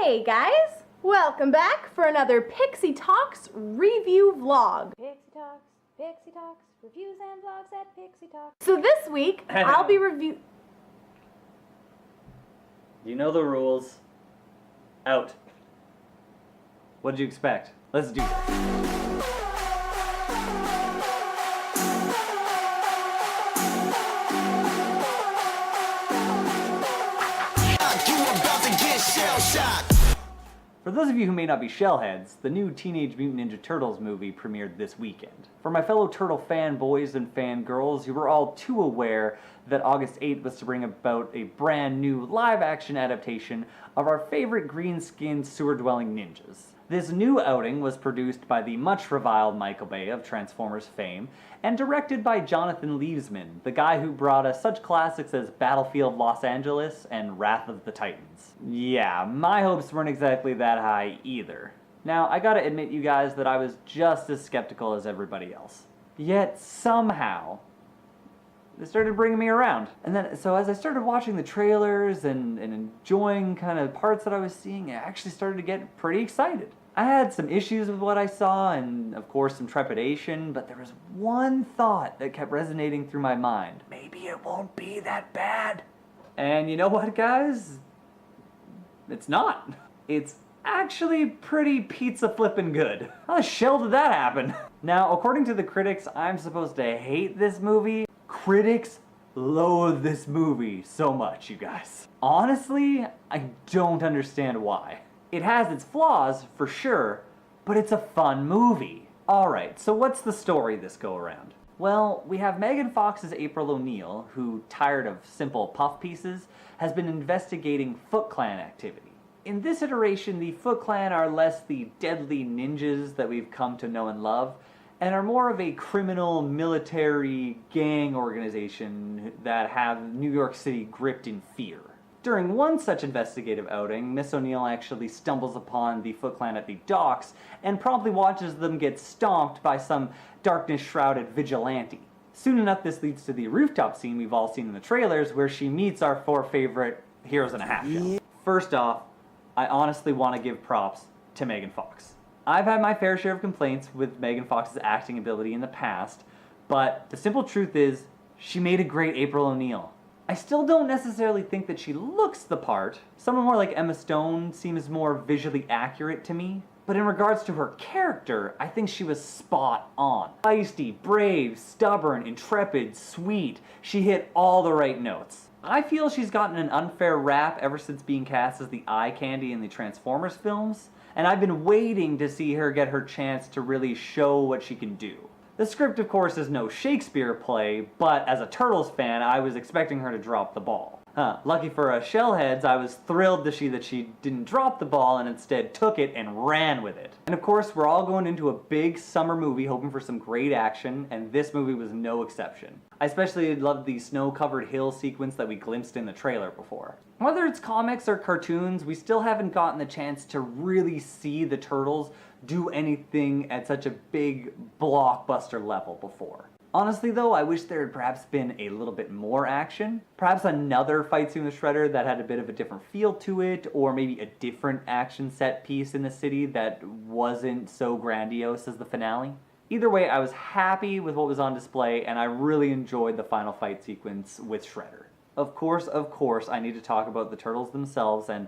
Hey guys, welcome back for another Pixie Talks review vlog. Pixie Talks, reviews and vlogs at Pixie Talks. So this week, I'll be You know the rules. Out. What did you expect? Let's do this. For those of you who may not be shellheads, the new Teenage Mutant Ninja Turtles movie premiered this weekend. For my fellow Turtle fanboys and fangirls, you were all too aware that August 8th was to bring about a brand new live-action adaptation of our favorite green-skinned sewer-dwelling ninjas. This new outing was produced by the much-reviled Michael Bay of Transformers fame, and directed by Jonathan Eastman, the guy who brought us such classics as Battlefield Los Angeles and Wrath of the Titans. Yeah, my hopes weren't exactly that high either. Now, I gotta admit, you guys, that I was just as skeptical as everybody else. Yet, somehow, they started bringing me around. And then, so as I started watching the trailers and enjoying kind of parts that I was seeing, I actually started to get pretty excited. I had some issues with what I saw and, of course, some trepidation, but there was one thought that kept resonating through my mind. Maybe it won't be that bad. And you know what, guys? It's not. It's actually pretty pizza flippin' good. How the shell did that happen? Now, according to the critics, I'm supposed to hate this movie. Critics loathe this movie so much, you guys. Honestly, I don't understand why. It has its flaws, for sure, but it's a fun movie. Alright, so what's the story this go around? Well, we have Megan Fox's April O'Neil, who, tired of simple puff pieces, has been investigating Foot Clan activity. In this iteration, the Foot Clan are less the deadly ninjas that we've come to know and love, and are more of a criminal military gang organization that have New York City gripped in fear. During one such investigative outing, Miss O'Neil actually stumbles upon the Foot Clan at the docks and promptly watches them get stomped by some darkness-shrouded vigilante. Soon enough, this leads to the rooftop scene we've all seen in the trailers, where she meets our four favorite heroes and a half. First off, I honestly want to give props to Megan Fox. I've had my fair share of complaints with Megan Fox's acting ability in the past, but the simple truth is, she made a great April O'Neil. I still don't necessarily think that she looks the part. Someone more like Emma Stone seems more visually accurate to me. But in regards to her character, I think she was spot on. Feisty, brave, stubborn, intrepid, sweet. She hit all the right notes. I feel she's gotten an unfair rap ever since being cast as the eye candy in the Transformers films, and I've been waiting to see her get her chance to really show what she can do. The script, of course, is no Shakespeare play, but as a Turtles fan, I was expecting her to drop the ball. Lucky for us shellheads, I was thrilled to see that she didn't drop the ball and instead took it and ran with it. And of course, we're all going into a big summer movie hoping for some great action, and this movie was no exception. I especially loved the snow-covered hill sequence that we glimpsed in the trailer before. Whether it's comics or cartoons, we still haven't gotten the chance to really see the Turtles do anything at such a big blockbuster level before. Honestly though, I wish there had perhaps been a little bit more action. Perhaps another fight scene with Shredder that had a bit of a different feel to it, or maybe a different action set piece in the city that wasn't so grandiose as the finale. Either way, I was happy with what was on display, and I really enjoyed the final fight sequence with Shredder. Of course, I need to talk about the Turtles themselves, and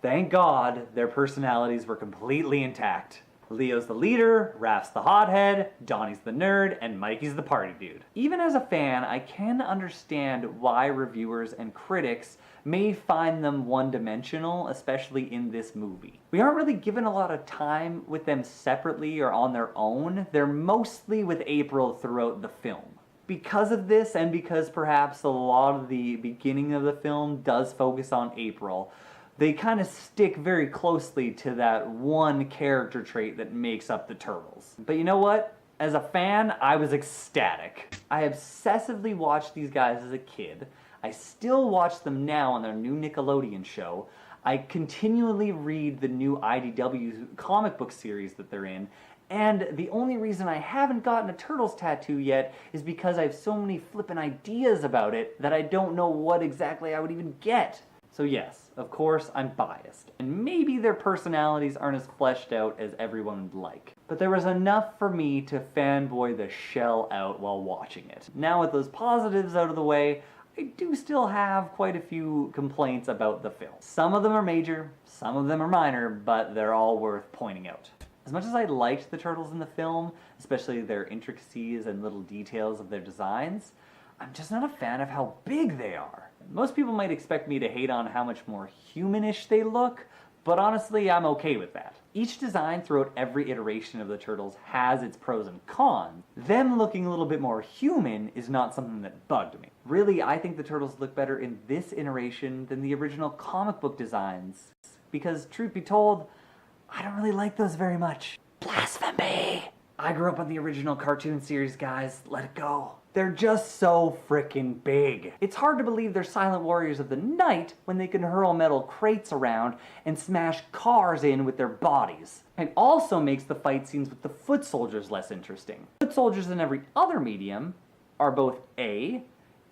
thank God their personalities were completely intact. Leo's the leader, Raph's the hothead, Donnie's the nerd, and Mikey's the party dude. Even as a fan, I can understand why reviewers and critics may find them one-dimensional, especially in this movie. We aren't really given a lot of time with them separately or on their own. They're mostly with April throughout the film. Because of this, and because perhaps a lot of the beginning of the film does focus on April, they kind of stick very closely to that one character trait that makes up the Turtles. But you know what? As a fan, I was ecstatic. I obsessively watched these guys as a kid. I still watch them now on their new Nickelodeon show. I continually read the new IDW comic book series that they're in. And the only reason I haven't gotten a Turtles tattoo yet is because I have so many flippin' ideas about it that I don't know what exactly I would even get. So yes, Of course, I'm biased, and maybe their personalities aren't as fleshed out as everyone would like. But there was enough for me to fanboy the shell out while watching it. Now with those positives out of the way, I do still have quite a few complaints about the film. Some of them are major, some of them are minor, but they're all worth pointing out. As much as I liked the turtles in the film, especially their intricacies and little details of their designs, I'm just not a fan of how big they are. Most people might expect me to hate on how much more humanish they look, but honestly, I'm okay with that. Each design throughout every iteration of the Turtles has its pros and cons. Them looking a little bit more human is not something that bugged me. Really, I think the Turtles look better in this iteration than the original comic book designs. Because, truth be told, I don't really like those very much. Blasphemy! I grew up on the original cartoon series, guys. Let it go. They're just so frickin' big. It's hard to believe they're silent warriors of the night when they can hurl metal crates around and smash cars in with their bodies. It also makes the fight scenes with the foot soldiers less interesting. Foot soldiers in every other medium are both A,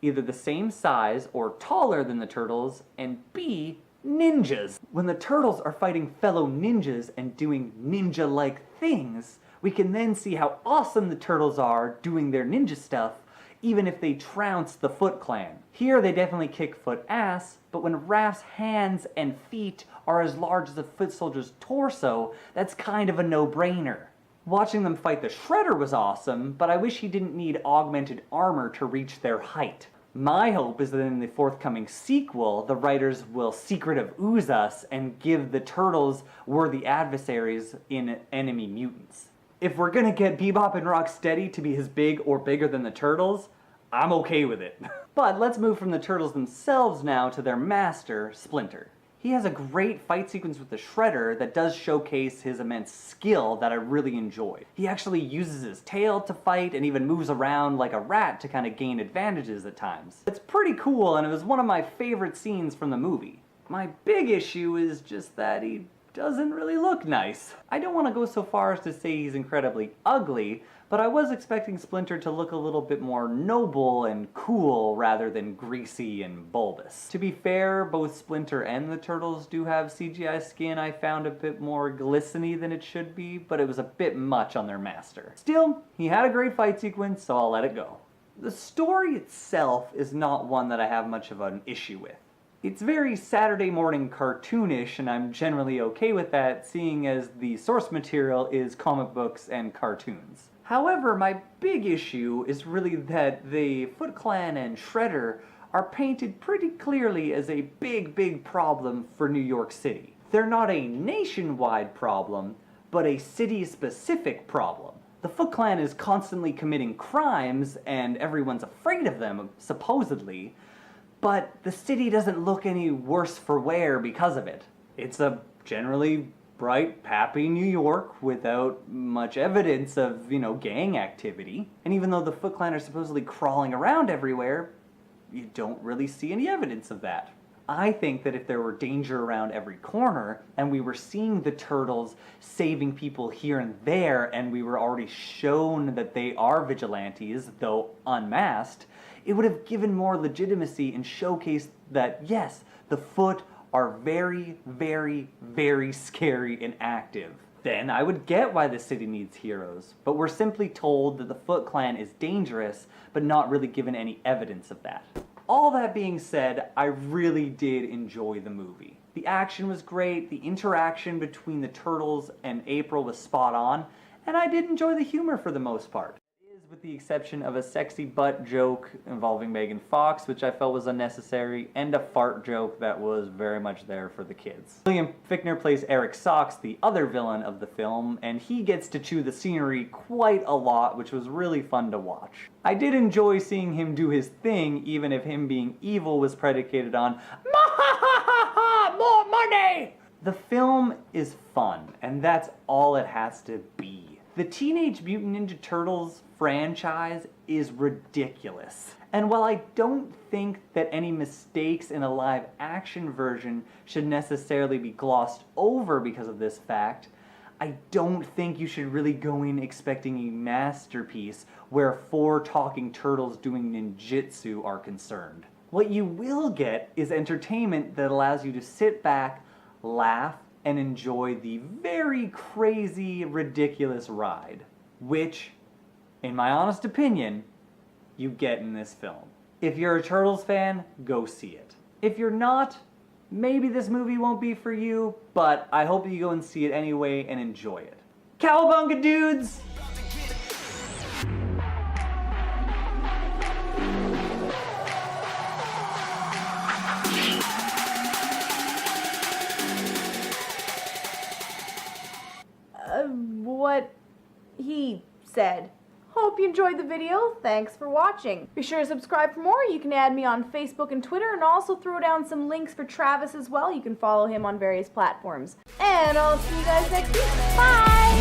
either the same size or taller than the turtles, and B, ninjas. When the turtles are fighting fellow ninjas and doing ninja-like things, we can then see how awesome the turtles are doing their ninja stuff, even if they trounce the Foot Clan. Here they definitely kick Foot ass, but when Raph's hands and feet are as large as a foot soldier's torso, that's kind of a no-brainer. Watching them fight the Shredder was awesome, but I wish he didn't need augmented armor to reach their height. My hope is that in the forthcoming sequel, the writers will secret of ooze us and give the turtles worthy adversaries in enemy mutants. If we're gonna get Bebop and Rocksteady to be as big or bigger than the Turtles, I'm okay with it. But let's move from the Turtles themselves now to their master, Splinter. He has a great fight sequence with the Shredder that does showcase his immense skill that I really enjoyed. He actually uses his tail to fight and even moves around like a rat to kind of gain advantages at times. It's pretty cool, and it was one of my favorite scenes from the movie. My big issue is just that he doesn't really look nice. I don't want to go so far as to say he's incredibly ugly, but I was expecting Splinter to look a little bit more noble and cool rather than greasy and bulbous. To be fair, both Splinter and the Turtles do have CGI skin I found a bit more glistening than it should be, but it was a bit much on their master. Still, he had a great fight sequence, so I'll let it go. The story itself is not one that I have much of an issue with. It's very Saturday morning cartoonish, and I'm generally okay with that, seeing as the source material is comic books and cartoons. However, my big issue is really that the Foot Clan and Shredder are painted pretty clearly as a big problem for New York City. They're not a nationwide problem, but a city-specific problem. The Foot Clan is constantly committing crimes, and everyone's afraid of them, supposedly, but the city doesn't look any worse for wear because of it. It's a generally bright, happy New York without much evidence of, gang activity. And even though the Foot Clan are supposedly crawling around everywhere, you don't really see any evidence of that. I think that if there were danger around every corner, and we were seeing the Turtles saving people here and there, and we were already shown that they are vigilantes, though unmasked, it would have given more legitimacy and showcased that, yes, the Foot are very scary and active. Then I would get why the city needs heroes, but we're simply told that the Foot Clan is dangerous, but not really given any evidence of that. All that being said, I really did enjoy the movie. The action was great, the interaction between the Turtles and April was spot on, and I did enjoy the humor for the most part. With the exception of a sexy butt joke involving Megan Fox, which I felt was unnecessary, and a fart joke that was very much there for the kids. William Fichtner plays Eric Sachs, the other villain of the film, and he gets to chew the scenery quite a lot, which was really fun to watch. I did enjoy seeing him do his thing, even if him being evil was predicated on more money! The film is fun, and that's all it has to be. The Teenage Mutant Ninja Turtles franchise is ridiculous. And while I don't think that any mistakes in a live-action version should necessarily be glossed over because of this fact, I don't think you should really go in expecting a masterpiece where 4 talking turtles doing ninjutsu are concerned. What you will get is entertainment that allows you to sit back, laugh, and enjoy the very crazy, ridiculous ride, which, in my honest opinion, you get in this film. If you're a Turtles fan, go see it. If you're not, maybe this movie won't be for you, but I hope you go and see it anyway and enjoy it. Cowabunga, dudes! What he said. Hope you enjoyed the video. Thanks for watching. Be sure to subscribe for more. You can add me on Facebook and Twitter, and also throw down some links for Travis as well. You can follow him on various platforms. And I'll see you guys next week. Bye!